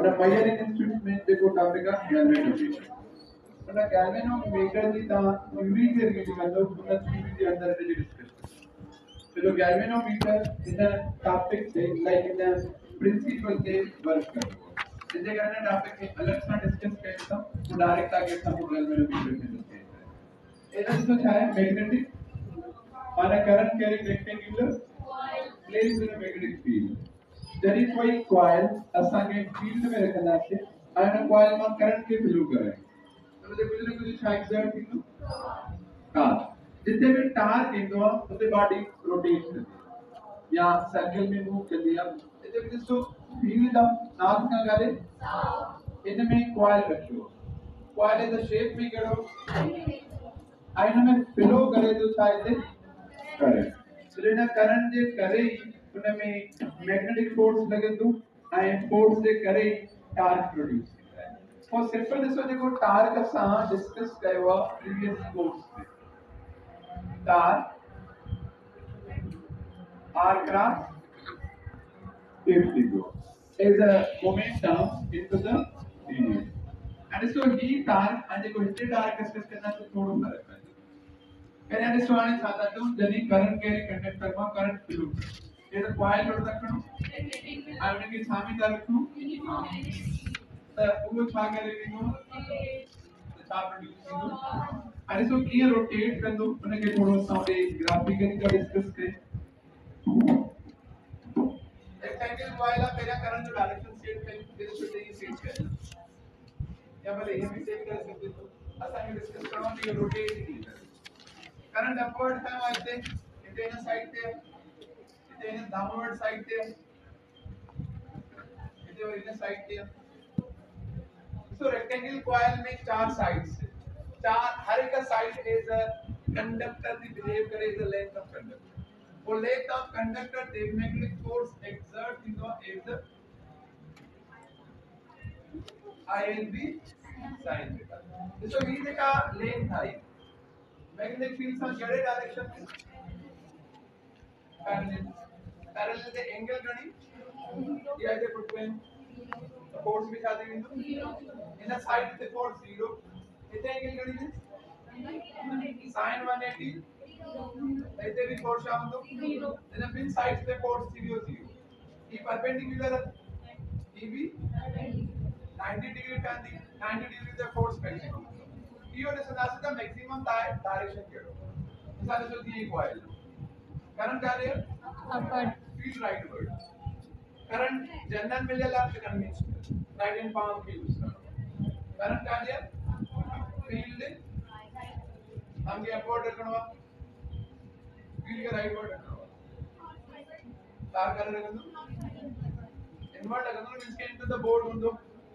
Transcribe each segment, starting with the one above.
But a measuring instrument they go topic of galvanometer. But a galvanometer is the theory they really मतलब पूरा theory के अंदर they discuss. So the galvanometer is a topic से like in the principle से work करता है. जैसे करना topic के अलग सा discuss करता हूँ, वो direct आगे सब galvanometer से discuss करता है. इधर तो क्या है magnetic on a current carrying rectangular placed in a magnetic field. There is कोई coil असांगे field में रखना है and a coil में current के flow करे. तो मुझे कुछ ना कुछ exert थी तार जितने भी तार केंद्र हो उसे बॉडी रोटेट करती है या सर्कल में मूव कर दिया इसे भी जिसको फील्ड ऑफ नॉर्थ का करे इनमें कॉइल रखियो कॉइल इज द शेप में करो आइना में फ्लो करे तो शायद करे तो ना करंट जे करे उनमें मैग्नेटिक फोर्स लगे तो आई फोर्स से करे टार्क प्रोड्यूस और सिंपल इसको देखो टार्क का सा डिस्कस कयो प्रीवियस कोर्स में तार R cross if is a momentum into the period. And so he तार and देखो हिस्ट्री तार डिस्कस करना तो थोड़ा फर्क है. मैंने अंडरस्टैंड आने चाहता हूँ जनी करंट के कंडक्टर में करंट फ्लो. ये तो कॉइल जोड़ सकते हो. आने की सामी तार रखूँ. तो वो छा करेगी वो. छा प्रोड्यूस करेगी. And so ये रोटेट कर दो उन्हें के थोड़ा सा दे ग्राफिकली का डिस्कस करें. रेक्टेंगल कॉइल का पहला करंट जो डायरेक्शन सेट में दिस शुड बी सेट है या भले ये भी सेट कर सकते हो असाइनमेंट में डिस्कस करो कि रोटेट की करंट अपवर्ड है वाइसे इधर इन साइड पे इधर इन डाउनवर्ड साइड पे इधर इन साइड पे सो रेक्टेंगल कॉइल में चार साइड्स चार हर एक साइड इज अ कंडक्टर दी बिहेव करे is the length of conductor for length of conductor the magnetic force exert is the ILB sin theta. So V theta length है magnetic field सा जड़े डायरेक्शन में parallel the angle गणी या इधर पुटवेन force भी चाहते हैं तो in the side the force 0 इधर angle गणी sin 180 ऐसे भी फोर्स शाम दो then फिर साइड पे फोर्स 0 0 ये परपेंडिकुलर ये भी 90 डिग्री का 90 डिग्री से फोर्स मैक्सिमम ये और इसका द मैक्सिमम डायरेक्शन के लो मिसाल से ये कॉइल करंट क्या है upward field rightward current general में लेला तो कन्वेंशनल राइट एंड पाम के यूज करो करंट क्या है फील्ड हम के अपवर्ड रखना फील्ड का राइट वर्ड रखना तार कर रखना इनवर्ट रखना मींस के इनटू द बोर्ड उंदो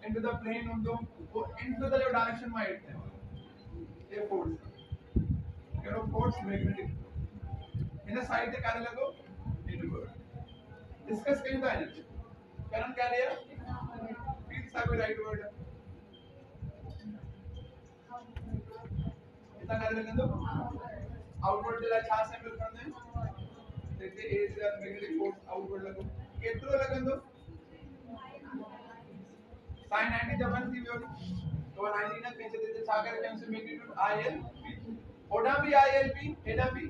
इनटू द प्लेन उंदो वो इनटू द जो डायरेक्शन में आइट है ये फोर्स करो फोर्स मैग्नेटिक इन साइड से कार्य लगो इनवर्ट डिस्कस कहीं था नहीं करंट क्या लिया फील्ड सा कोई राइट वर्ड है इतना कार्य लगन दो आउटवर्ड दिला छा से मिल करने देखते एज का मैग्नेटिक फोर्स आउटवर्ड लगो केत्रो लगन दो sin 90 जबन थी वो तो 90 ना पीछे देते छा करके हमसे मैग्नीट्यूड IL ओडा भी ILB एडा भी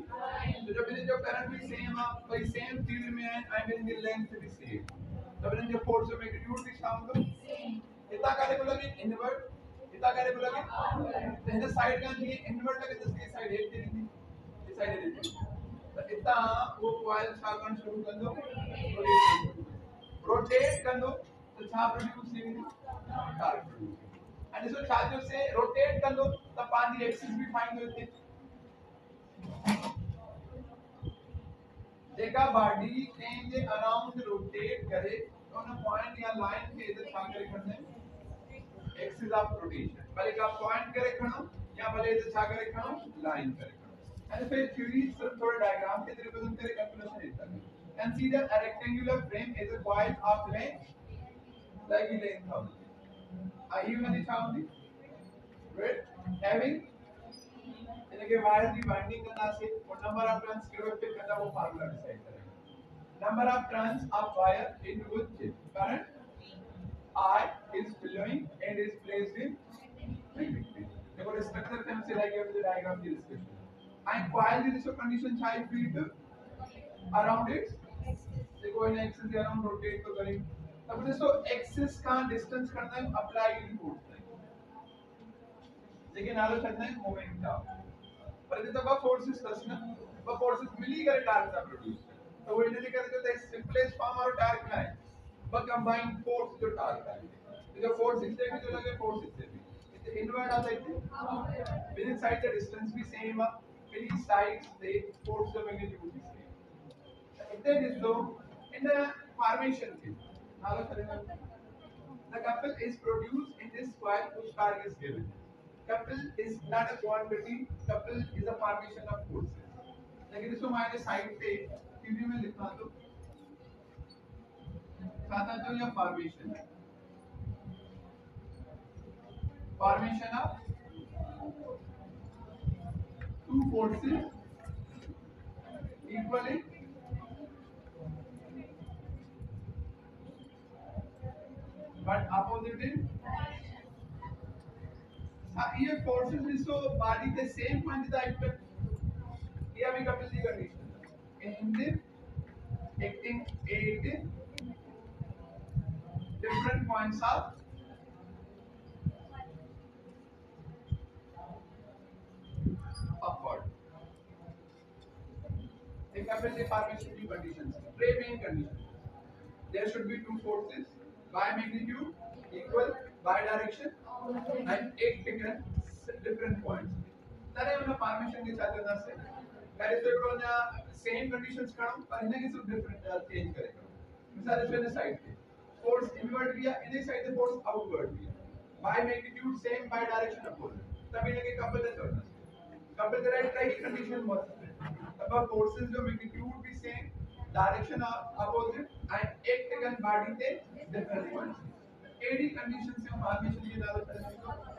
तो जब ये जो करंट भी सेम है कोई सेम फील्ड में है आई मीन द लेंथ भी सेम तब इन जो फोर्स और मैग्नीट्यूड भी शाम दो इतना कार्य को लगे इनवर्ट इतना कार्य को लगे तो इन साइड का ये इनवर्ट लगे तो ये साइड एक देनी डिसाइडेड है तो इतना वो कॉइल छाकन शुरू कर दो रोटेट कर दो तो छा प्रोड्यूस नहीं टार्क प्रोड्यूस एंड इसको छाजो से रोटेट कर दो तब पानी एक्सिस भी फाइंड होते देखा बॉडी चेंज अराउंड रोटेट करे तो ना पॉइंट या लाइन के इधर छा करे करने एक्सिस ऑफ रोटेशन भले का पॉइंट करे खनो या भले इधर छा करे खनो लाइन करे and फिर थ्योरी थोड़ा डायग्राम के रिप्रेजेंट करे कैलकुलेशन इतना consider a rectangular frame as a coil of length like length of are you many found right having इनके वायर की बाइंडिंग करना से और नंबर ऑफ टर्न्स के पे करना वो फार्मूला डिसाइड करेगा number of turns of wire in which current I is flowing and is placed in magnetic field. देखो स्ट्रक्चर के हमसे डायग्राम की discussion and coil is the condition high field around its देखो इन axis के around rotate तो करें तब दोस्तों एक्सिस का डिस्टेंस करना है अप्लाई फोर्स लेकिन आलोचना है मोमेंटम पर इधर बा फोर्सेस तस्ना बा फोर्सेस मिली करे टार्क का प्रोड्यूस तो वो इन्हें कहते हैं सिंपलेस्ट फॉर्म और टार्क का है बा कंबाइंड फोर्स जो टार्क का है तो जो फोर्स इससे भी जो लगे फोर्स इससे भी इसे इनवर्ट आता है विद साइड द डिस्टेंस भी सेम है with sides the force the magnitude भी सेम इतने दिसो इन द फॉर्मेशन के आलोचना the couple is produced in this coil whose target is given. Couple is not a quantity. Couple is a formation of forces. लेकिन इसको हमारे side पे theory में लिखा तो खाता जो ये फॉर्मेशन है formation of two forces equally but opposite in ये फोर्सेस इसको बॉडी के सेम पॉइंट साइड पे ये अभी कपल की condition in this acting at different points of upward the couple की formation की conditions three main conditions there should be two forces by magnitude equal by direction and एक different points तरह उन formation के साथ ना से कैरेक्टर ना सेम कंडीशंस करो पर इन्हें किसी डिफरेंट चेंज करेगा मिसाल इसमें साइड पे फोर्स इनवर्ट किया इन्हें साइड से फोर्स आउटवर्ड किया by magnitude same by direction opposite तब इन्हें के कपल से करना कपल से राइट की कंडीशन बहुत है तब फोर्सेस जो मैग्नीट्यूड भी सेम डायरेक्शन अपोजिट एंड एक टेकन बॉडी से डिफरेंट पॉइंट्स एडी कंडीशन से फॉर्मेशन की डाल सकते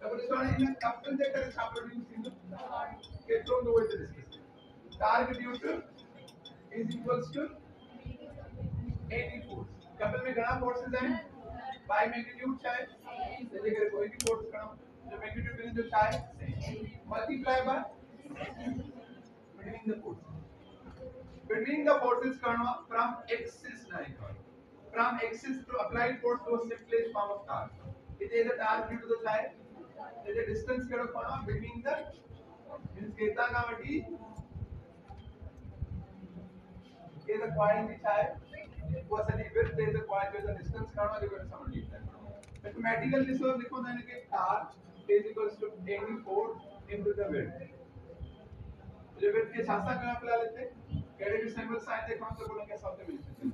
तब इस वाले इन कपल से कर छाप प्रोड्यूस के तो दो वे discuss Torque due to is equals to 80 force. Couple में कितना फोर्सेस हैं? बाय मैग्नीट्यूड चाहे जैसे कि कोई भी फोर्स करो जो मैग्नीट्यूड में जो चाहे multiply by between the forces. Between the forces करना from axis नहीं करना. From axis to applied force to simplest form of torque. It is a torque due to the चाहे जैसे distance करो करना between the means कितना का मटी is a coil which I was an event there is a coil with a distance करना जो करना समझ लीजिए mathematical रिसोर्स लिखो देने के torque is equals to any force into the width जो width के साथ साथ अप्लाई लेते कैरेक्टर सिंबल साइन देखो तो बोलेंगे सबसे मिलते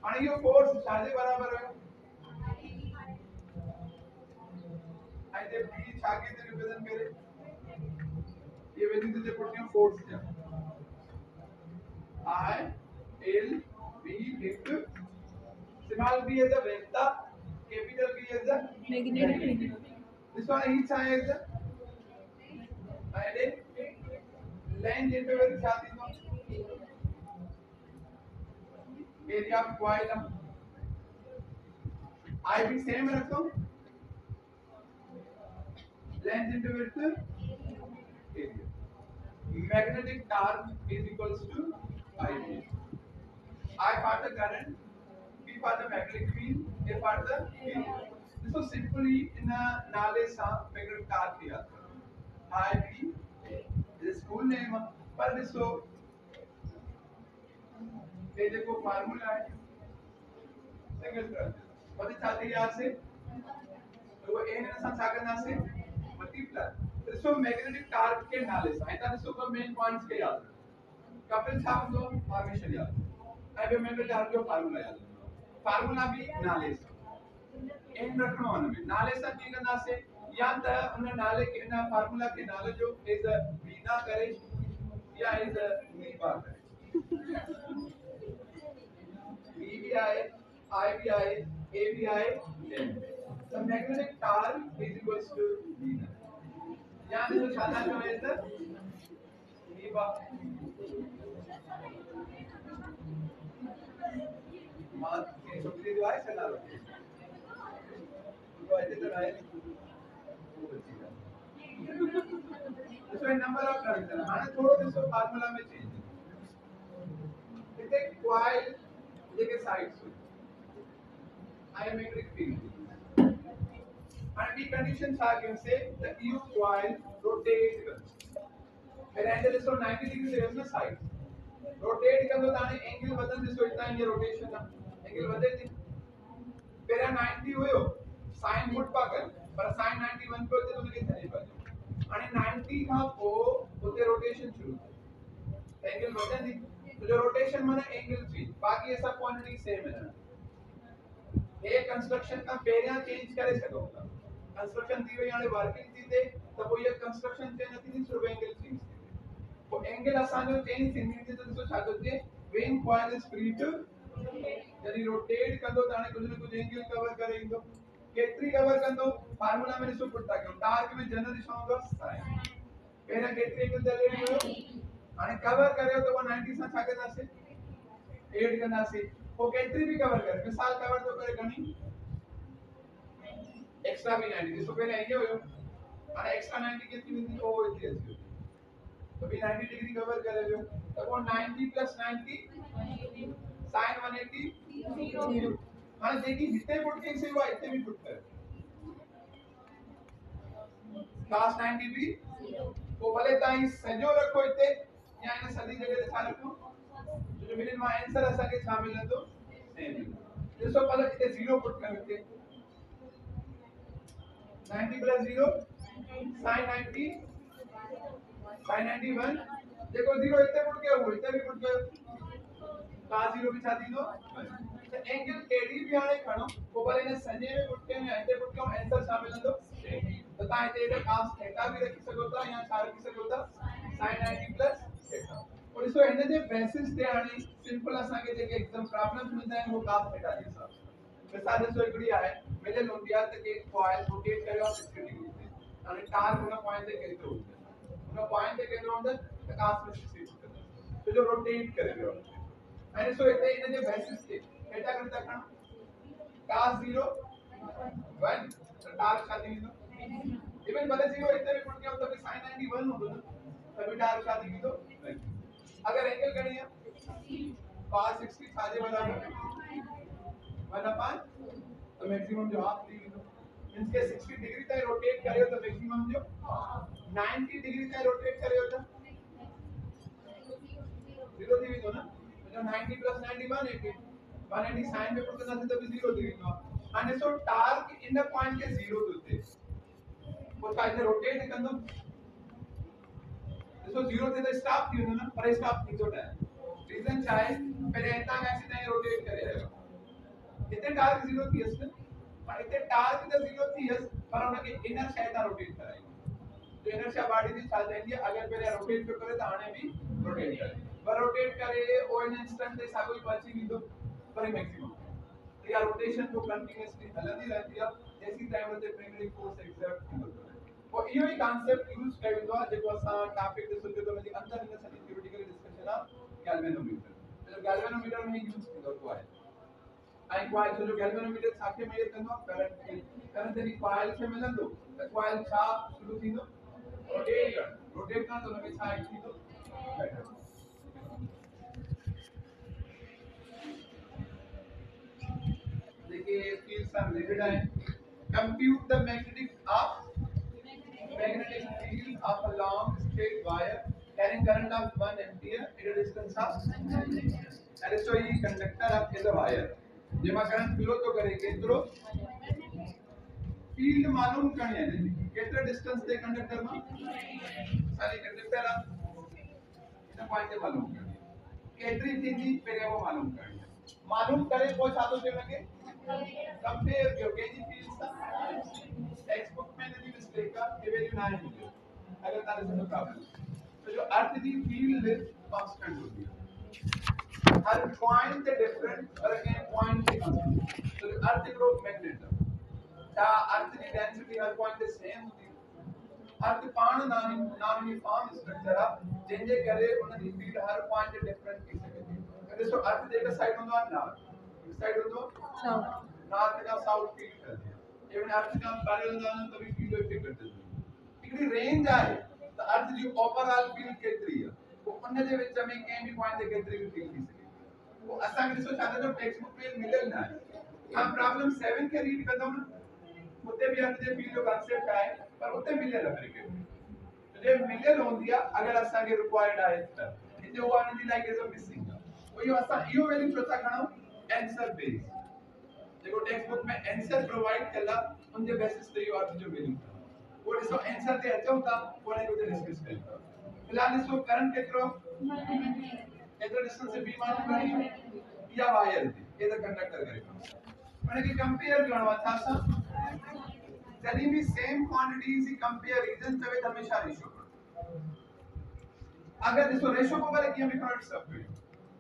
आणि ये फोर्स साजे बराबर है आई जब b छाके से रिप्रेजेंट करे ये वैल्यू से पुटिंग फोर्स है I L B into small b is a vector, capital B is a magnetic. This one each side is a length into very साथी area of coil I भी same रखो length into width area. Magnetic torque is equals to I for the current, B for the magnetic field, A for the field. So simply in a नाले सा magnetic torque दिया I B is school name पर इसको ये देखो formula है single कर पता चाहते यहाँ से तो वो A ने संसार करना से मल्टीप्लाई इसको मैग्नेटिक टॉर्क के नाले सा इतना इसको का मेन पॉइंट्स के याद कपिल छाप दो फॉर्मेशन याद अब मैग्नेटिक टॉर्क का फार्मूला भी नाले सा इन रखना होना में नाले सा की करना से याद है उन्हें नाले के ना फार्मूला के नाले जो इज बिना करे या इज नी बात है B भी आए I भी आए A भी आए so magnetic torque is equals to B यहाँ पे जो छाता जो है सर B बात मात के छोटी डिवाइस है ना है वो बचेगा। इसमें नंबर ऑफ टर्न्स है हां थोड़ा दिसो फार्मूला में चेंज इथे coil JK sides iammetric field and the conditions are given say the EU coil rotate फिर एंगल इसको 90 डिग्री से उसमें साइड रोटेट कर दो ताने एंगल बदल दिसो इतना ये रोटेशन का एंगल बदल दी फिर 90 हुयो sin फुट पाकर पर sin 91 पे होते तो कितने नहीं पाते आणि 90 का को होते रोटेशन शुरू एंगल बदल दी तो जो रोटेशन माने एंगल चेंज बाकी ये सब क्वांटिटी सेम है ये कंस्ट्रक्शन का पेरिया चेंज करे सकोगा कंस्ट्रक्शन दी हुई यानी वर्किंग थी थे तो वो ये कंस्ट्रक्शन चेंज थी सिर्फ एंगल चेंज तो एंगल असांजो चेंज थींदी त ॾिसो छा थो थिए when coil is free to यदि रोटेट कंदो त हाणे कुझु न कुझु एंगल कवर करे ईंदो केतिरी कवर कंदो फार्मूला में ॾिसो पुट था कयूं टार्क में जनरल ॾिसो हूंदो साइन पहिरियां केतिरी एंगल ते रेडी हुयो हाणे कवर करियो त उहो 90 सां छा कंदासीं एड कंदासीं वो केतिरी भी कवर करे मिसाल कवर तो करे घणी एक्स्ट्रा भी 90 ॾिसो पहिरियां इहो हुयो हाणे एक्स्ट्रा 90 केतिरी वेंदी ओ हिते अची तो भी 90 डिग्री कवर करे जो तो वो 90 प्लस 90 sin 180 0 हां देखिए जितने फुट के से हुआ इतने भी फुट कर cos 90 भी वो भले ताई सजो रखो इतने या इन सदी जगह ते छा रखो जो मिलन में आंसर असा के छा मिले तो सेम जैसो पहले इतने 0 फुट कर इतने 90 प्लस 0 sin 90 sin 91 देखो 0 इतने फुट के हो इतने भी फुट के cos 0 भी छाती दो तो एंगल एडी भी आने खणो वो भले ने संजय में फुट के में इतने फुट के आंसर शामिल दो तो ता इतने cos थीटा भी रख सको था या सार रख सको था sin 90 प्लस थीटा और इसको इन जे बेसिस ते आने सिंपल असा के जे एग्जाम प्रॉब्लम्स मिलता है वो cos थीटा के हिसाब से मिसाल सो एकड़ी है मेले लोडिया तक एक कॉइल रोटेट करियो 60 डिग्री से आणि टार्क उन पॉइंट ते केतो उन पॉइंट ते केतो अंदर तो cos में 60 डिग्री तो जो रोटेट करेगा मैंने सो इतने इन जे बेसिस ते थीटा करता कण cos 0 1 तो टार्क शादी में इवन भले 0 इतने भी फुट गया तो भी sin 91 हो ना तभी टार्क शादी की तो अगर एंगल करनी है cos 60 साजे बराबर 1 अपॉन तो मैक्सिमम जो हाफ ली तो मींस के 60 डिग्री तक रोटेट करियो तो मैक्सिमम जो 90 डिग्री तक रोटेट करियो तो 0 दी तो ना जो 90 प्लस 90 180 180 sin में पुट करना तो भी 0 दी तो आणि सो टार्क इन द पॉइंट के 0 होते वो कायदे रोटेट कंदो सो 0 थे तो स्टॉप थी ना पर स्टॉप नहीं तो है रीजन चाहे पहले इतना कैसे नहीं रोटेट करेगा इतने टार्क 0 थी इसमें पर इतने टार्क तो 0 थी पर उनके इनर शायद रोटेट कराएगा तो इनर शा बॉडी दी चल जाएगी अगर पहले रोटेट पे करे तो आने भी रोटेट करे पर रोटेट करे ओ इन इंस्टेंट से कोई बची भी तो पर मैक्सिमम तो या रोटेशन को कंटीन्यूअसली हलती रहती है ऐसी टाइम में प्राइमरी फोर्स एक्सर्ट होता है और यो ही कांसेप्ट यूज करियो जेको असा टॉपिक दे सके तो मैं अंदर इन सभी थ्योरेटिकल डिस्कशन आ गैल्वेनोमीटर तो गैल्वेनोमीटर में यूज करतो है आई कॉइल जो गैल्वेनोमीटर साथे मेजर कंदो करंट दी कॉइल से मिलंदो तो कॉइल छा शुरू थींदो रोटेट कर तो लगे छा एक थींदो देखिए फील्ड्स आर लिमिटेड है compute the magnetic field of a long straight wire carrying current of 1 ampere at a distance of and so ये conductor of is a wire जेमा करंट फ्लो तो करे केतरो फील्ड मालूम करनी है केतरा डिस्टेंस ते conductor में सारे कंडक्टर इतना पॉइंट मालूम करनी केतरी थी पहले वो मालूम करे वो सातो से लगे कंपेयर जो के जी फील्ड सा टेक्स्ट बुक में नहीं मिस्टेक का ये वैल्यू ना है अगर तारे से प्रॉब्लम तो जो अर्थ दी फील्ड कांस्टेंट होती है हर पॉइंट डिफरेंट और अगेन पॉइंट कांस्टेंट तो जो अर्थ ग्रुप मैग्नेट ता अर्थ दी डेंसिटी हर पॉइंट पे सेम होती है अर्थ पाण नॉन यूनिफॉर्म स्ट्रक्चर है जिनजे करे उन दी फील्ड हर पॉइंट डिफरेंट थी सके अगर सो अर्थ जेका साइड होंदो नॉर्थ साइड होंदो साउथ नॉर्थ का साउथ फील्ड कर दिया even अर्थ का parallel जाना तभी फील्ड इफेक्ट करते हैं इकड़ी रेंज आए तो अर्थ जो ओवरऑल फील्ड केतरी है वो उन जे विच में कंहिं बि पॉइंट ते केतरी बि फील्ड थी सके वो असां खे ॾिसो छा जो टेक्स्ट बुक में मिलियल ना आहे हम प्रॉब्लम 7 के रीड कंदो न उते भी अर्थ जे फील्ड जो कांसेप्ट आहे पर उते मिलियल आहे क्रिकेट जे मिलियल होंदी आहे अगर असां खे रिक्वायर्ड आहे त हिते वो आने लाइक इज अ मिसिंग वो यो असां इहो वैल्यू छो था खणो आंसर बेस देखो टेक्स्ट बुक में आंसर प्रोवाइड कला उन जे बेसिस ते यो अर्थ जो वैल्यू वो ॾिसो आंसर ते अचो था वो ने कुछ डिस्कस कयो फिलहाल ॾिसो करंट केतिरो एतिरो डिस्टेंस से बी मान करणी या वायर ते ये तो कंडक्टर करे मैंने कि कंपेयर करणो आहे छा सां जॾहिं भी सेम क्वांटिटीज ही कंपेयर रीजन चवे त हमेशा रेशियो करो अगर ॾिसो रेशियो को वाले कीअं लिखणो it's up to you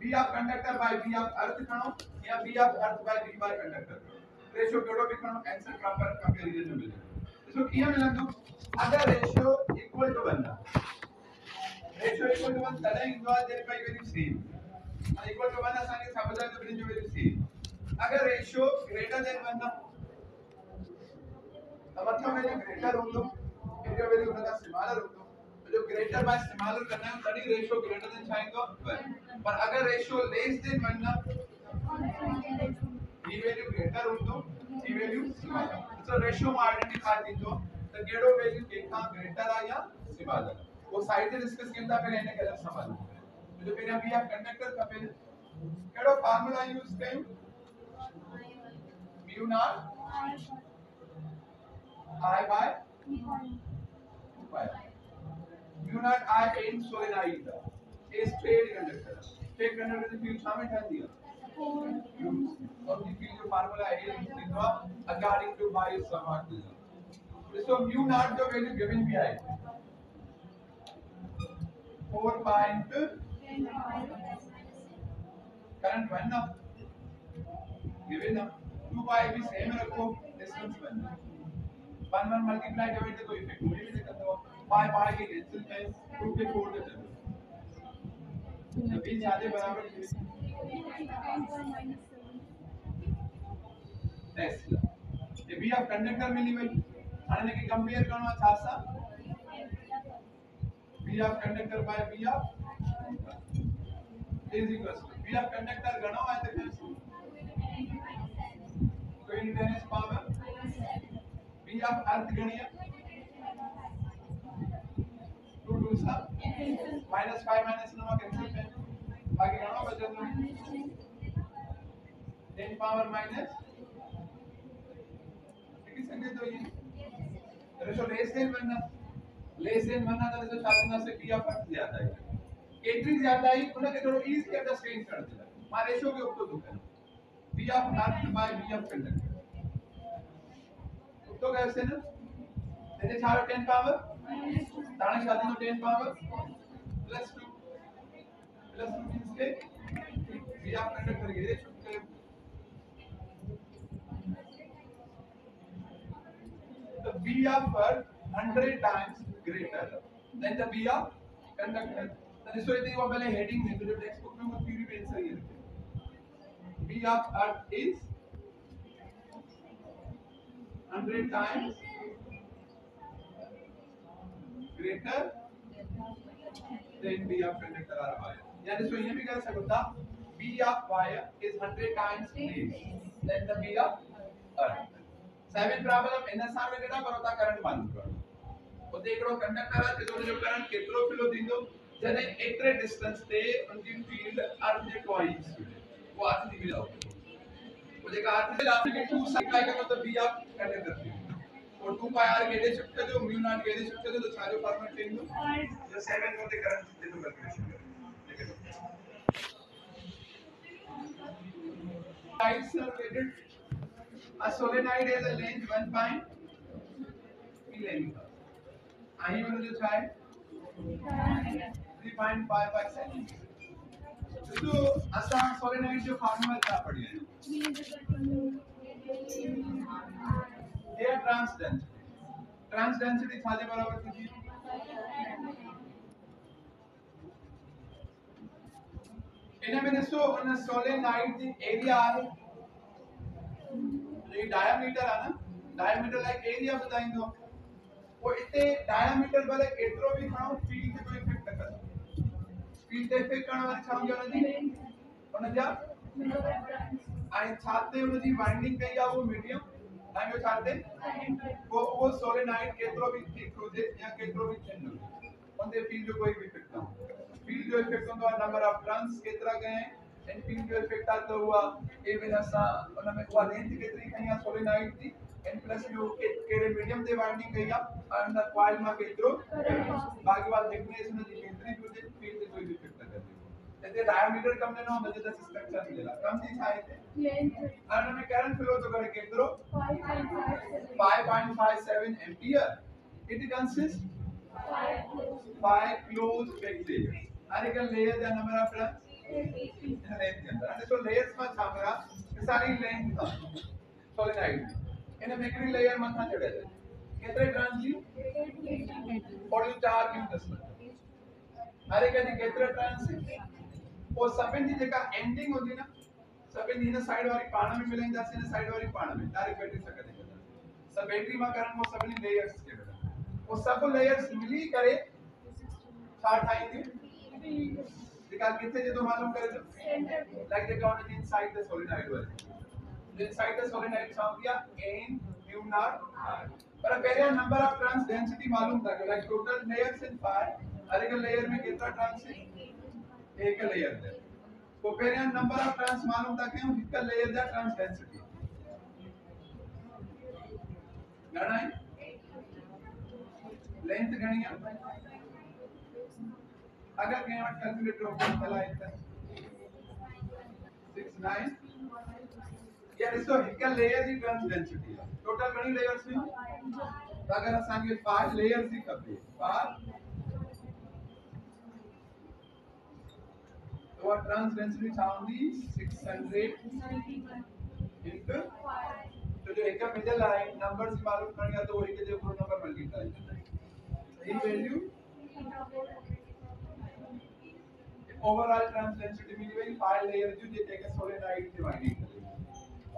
B of conductor by B of earth खणो या B of earth by B by conductor ratio केड़ो भी खणो आंसर प्रॉपर कंपेयर रीजन में मिले ॾिसो कीअं मिलंदो अगर ratio equal to 1 ratio equal to 1 तॾहिं ईंदो आहे जॾहिं ॿई वैल्यू सेम और इक्वल टू 1 असांखे समझ आहे त ॿिन्हिनि जो वैल्यू सेम अगर रेशियो ग्रेटर देन 1 मतलब वैल्यू ग्रेटर होंदो जो वैल्यू उनका स्मॉलर होंदो जो ग्रेटर बाय स्मॉलर करना है तभी रेशियो ग्रेटर देन चाहेगा 1 पर अगर रेशियो लेस देन 1 ना ई वैल्यू ग्रेटर होंदो ई वैल्यू स्मॉलर सो रेशियो में आइडेंटिफाई थींदो त केड़ो वैल्यू केखा ग्रेटर आ या स्मॉलर वो साइड से डिस्कस कंदा पे रहने के समझ जो पहिरियां बी ऑफ कंडक्टर खपे केड़ो फार्मूला यूज कयूं mu naught I by 2 pi. Mu naught I in solenoid is straight conductor. Straight conductor की फील्ड शामिल है दिया. और की फील्ड जो फार्मूला है ये लिखवा according to Bayes समान दिया. So mu naught जो वैल्यू गिवन भी है 4 pi into current 1 ना गिवन ना 2 pi भी सेम रखो डिस्टेंस 1 1 1 मल्टीप्लाई करके तो कोई इफेक्ट मुझे भी नहीं करता पाई पाई के कैंसिल में 2 के 4 दे दो बीच आधे बराबर नेक्स्ट ये बी ऑफ कंडक्टर मिली भाई आने के कंपेयर करना था सा B of conductor by B of is equal to B of conductor गणो है तो कैसे तो इन टेनिस पावर बी ऑफ अर्थ गणिया 2 2 सा -5 -9 कैंसिल में बाकी गणो बचत में 10 पावर माइनस किस संख्या तो ये रेशो लेस देन 1 ना तो साधना से बी ऑफ अर्थ ज्यादा है केटरी ज्यादा है उन्हें थोड़ा इजी अंडरस्टैंड कर दिया मां रेशो के ऊपर तो है B of earth by B of conductor तो कैसे ना जैसे चारो 10 पावर ताने शादी तो 10 पावर प्लस 2 इसके बी ऑफ कंडक्टर के लिए the B of Earth 100 times greater than the B of conductor. तो इसको इतनी वो पहले हेडिंग में तो जो टेक्स्ट बुक में वो थ्योरी पे आंसर ये है B of Earth is 100 times greater than B of conductor or wire. यानी इसको ये भी कर सकता B of wire is 100 times less than the B of Earth. 7 problem in सामने डेटा पर होता करंट मालूम करो तो देखो कंडक्टर है तो जो करंट केतरो फ्लो दिंदो जने एतरे डिस्टेंस ते उनकी फील्ड अर्थ जे टॉइस वो अर्थ दी जाओ वो देखा अर्थ से आपने 2 सिग्मा का मतलब बी ऑफ कंडक्टर और 2 पाई आर के लिए शिफ्ट जो म्यू नॉट के लिए शिफ्ट जो सारे फॉर्मेट चेंज हो जो 7 को दे करंट दे दो calculation types are related. A solenoid has a length 1 pi. की length आई वाला जो है 3.55 सेंटीमीटर तो असा solenoid जो फार्मूला क्या पढ़ी है ये ट्रांस डेंसिटी सादे बराबर थी इन्हें मैंने सो उन solenoid दी एरिया है ये डायमीटर है ना डायमीटर लाइक एरिया ॿुधाईंदो वो इते डायमीटर भले केतिरो बि खणो फील्ड ते कोई इफेक्ट न कंदो फील्ड ते इफेक्ट करण वारी छा हूंदी आहे उनजा ऐं छा ते उनजी वाइंडिंग कई आहे वो मीडियम ऐं ॿियो छा ते वो सोलेनॉइड केतिरो बि थिक हुजे या केतिरो बि थिन हुजे उन ते फील्ड जो कोई भी इफेक्ट न हूंदो फील्ड जो इफेक्ट हूंदो आहे नंबर ऑफ टर्न्स केतिरा कया आहिनि ऐं फील्ड जो इफेक्ट आहे त उहा ए बिन असां उन में उहा लेंथ केतिरी खई आहे सोलेनॉइड जी एन प्लस ॿियो कहिड़े मीडियम ते वाइंडिंग कई आहे ऐं उन कॉइल मां केतिरो बाक़ी बात थिकनेस उनजी केतिरी बि हुजे फील्ड ते कोई भी इफेक्ट न कंदी जैसे डायमीटर कम लेना होता है जैसे स्ट्रक्चर मिलेगा कम सी साइज है और हमें करंट फ्लो तो करे केतरो 5.57 ampere it consist 5 close packed layers अरे का layer the number of length के अंदर and so layers में छामरा सारी लेंथ सोलिनॉइड इन मेकरी लेयर में था चढ़े केतरे ट्रांस जी 44 क्यूब अरे का जी केतरे ट्रांस और सभिनि जी जेका एंडिंग होंदी ना सभिनि हिन साइड वारी पाण में मिलाईंदासीं हिन साइड वारी पाण में डायरेक्ट बैटरी सां गॾु सब बैटरी मां करंट वो सभिनि लेयर्स के वो सब लेयर्स मिली करे छा ठाहींदियूं जेका किथे जे तो मालूम करे जो लाइक जेका उन जी इनसाइड द सोलिनॉइड वारी इनसाइड द सोलिनॉइड छा हूंदी आहे एन म्यू नॉट आर पर पहिरियों नंबर ऑफ ट्रांस डेंसिटी मालूम था कि like total layers in fire हर एक लेयर में केतिरा ट्रांस एक लेयर है तो पहिरियों नंबर ऑफ ट्रांस मालूम था कयूं हिक लेयर जा ट्रांस डेंसिटी घणा है लेंथ घणी है अगर कहीं वट कैलकुलेटर ओपन चलाए त 69 या ॾिसो हिक लेयर जी ट्रांस डेंसिटी है टोटल घणी लेयर्स में अगर असां खे 5 लेयर्स ही खपे 5 तो ट्रांस डेंसिटी छा हूंदी 600 इनटू तो जो एक मिडल है नंबर्स मालूम करनी है तो वही के जो पूरा नंबर मल्टीप्लाई करना है ये वैल्यू ओवरऑल ट्रांस डेंसिटी मिली वही 5 लेयर जो जे टेक सोलेनॉइड डिवाइडेड करे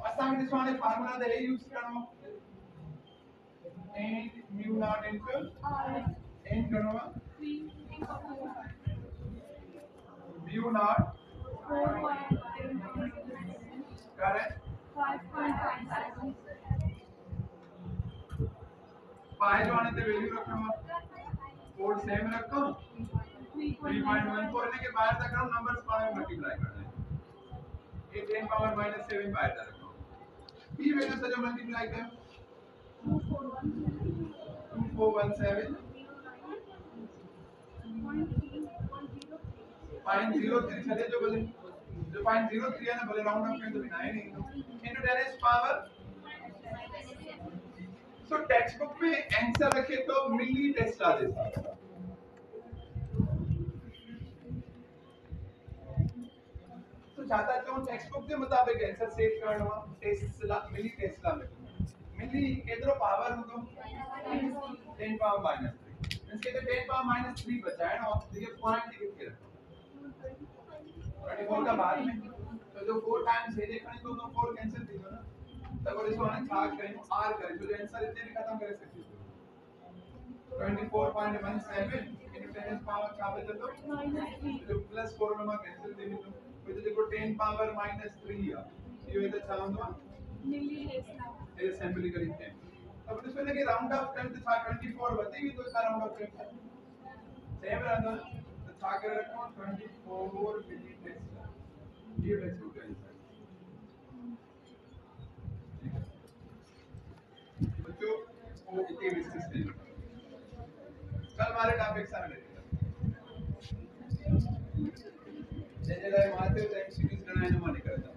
असां के दिसवाने फार्मूला दे यूज करनो n mu naught into n करनो mu naught correct 5.57 पाए जो आने ते वैल्यू रखना कोड सेम रखो 3.14 इन्हें के बाहर तक हम नंबर्स पाए मल्टीप्लाई करना है ये 10 पावर -7 बाहर तक रखो ये वैल्यू से जो मल्टीप्लाई कर 2417 0.03 चले जो बोले जो 0.03 है ना बोले राउंड ऑफ करें तो भी 9 नहीं into 10 is power so text book में आंसर रखे तो मिली टेस्ला देता तो ज्यादा जो टेक्स्ट बुक के मुताबिक आंसर सेव करना टेस्ला मिली टेस्ला में मिली केतरो पावर हो तो 10 पावर -3 इसके तो 10 पावर -3 बचा है ना ये पॉइंट लिख के रखो 24 का बाद में तो जो 4 टाइम्स है देखने को तो 4 कैंसिल थी ना तब और इसको हम भाग करें r करें तो आंसर इतने भी खत्म कर सकते हो 24.17 इनटू 10 पावर क्या बचा तो जो प्लस 4 में कैंसिल दे तो फिर देखो 10 पावर -3 ये इधर चालू हुआ मिली ये सैंपल करीब है अब इसमें लगे राउंड ऑफ करते था 24 बतेगी तो इसका राउंड ऑफ करते सेम रहता तो था कर रखो 24 मिली टेस्ला ये टेस्ट हो गया बच्चों वो इतने विस्तृत नहीं कल हमारे टॉपिक सारे जैसे लाइव माते टाइम सीरीज करना है ना करता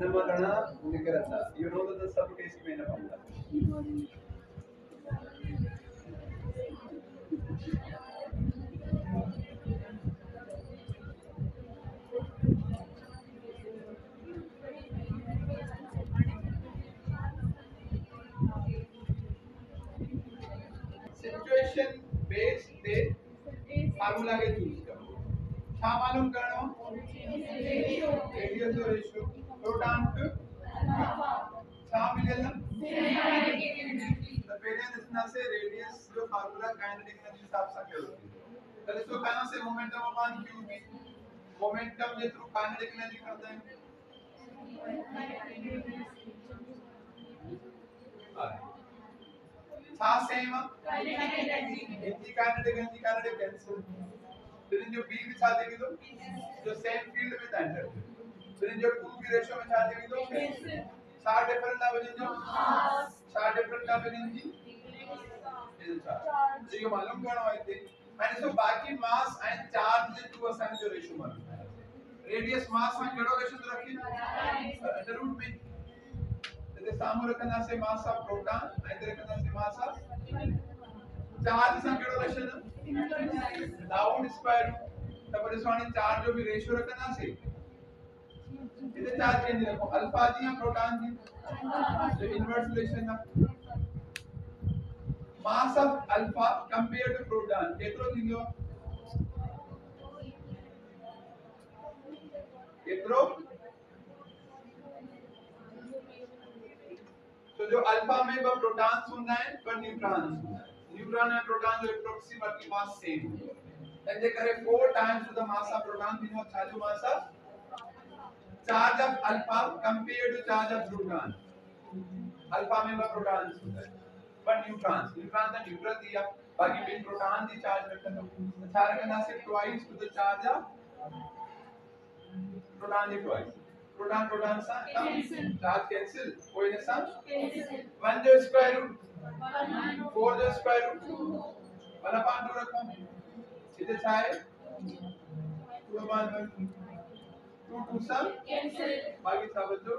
नंबर करना लेकर आता यू नो द सब टेस्ट में ना पाऊंगा सिचुएशन बेस्ड पे फार्मूला के यूज करो क्या मालूम करना रेडियस और रेशियो प्रोटॉन टू निकलना तो पहले दिसना से रेडियस जो फार्मूला काइनेटिक एनर्जी हिसाब से क्या होती है तो इसको कहना से मोमेंटम अपॉन क्यूबी मोमेंटम जे थ्रू काइनेटिक एनर्जी करते हैं था सेम इनकी काइनेटिक कैंसिल फिर जो बी के साथ देखिए तो जो सेम फील्ड में एंटर फिर जो 2 की रेशियो में साथ देखिए तो चार डिफरेंट ना बने जो चार डिफरेंट ना बने जी तो ये मालूम करना है थे एंड सो बाकी मास एंड चार्ज जे टू असाइन जो रेशियो मालूम रेडियस मास में केड़ो रेशियो रखी अंडर रूट में इधर सामू रखना से मास ऑफ प्रोटॉन इधर रखना से मास ऑफ चार्ज से केड़ो रेशियो डाउन स्क्वायर तब इसवानी चार्ज जो भी रेशियो रखना से इधर चार्ज चेंज रखो अल्फा जी या प्रोटॉन जी तो इनवर्स रिलेशन ना mass of alpha compared to proton केतरो थींदो केतरो तो जो अल्फा में वो प्रोटॉन्स होना है पर न्यूट्रॉन्स न्यूट्रॉन और प्रोटॉन जो approximately mass same then they करे 4 times to the mass of proton means what charge mass of charge of alpha compared to charge of proton alpha में वो प्रोटॉन्स होता है पर न्यूट्रॉन्स न्यूट्रॉन का neutral दिया बाकी बिन प्रोटॉन की चार्ज वेक्टर तो चार्ज करना से twice to the charge of proton की ट्वाइस प्रोटॉन प्रोटॉन सा चार्ज कैंसिल कोई ना सम 1 जो स्क्वायर रूट 4 जो स्क्वायर रूट 1 अपॉन 2 रखो इधर चाहे 2 अपॉन 2 2 सम कैंसिल बाकी सब जो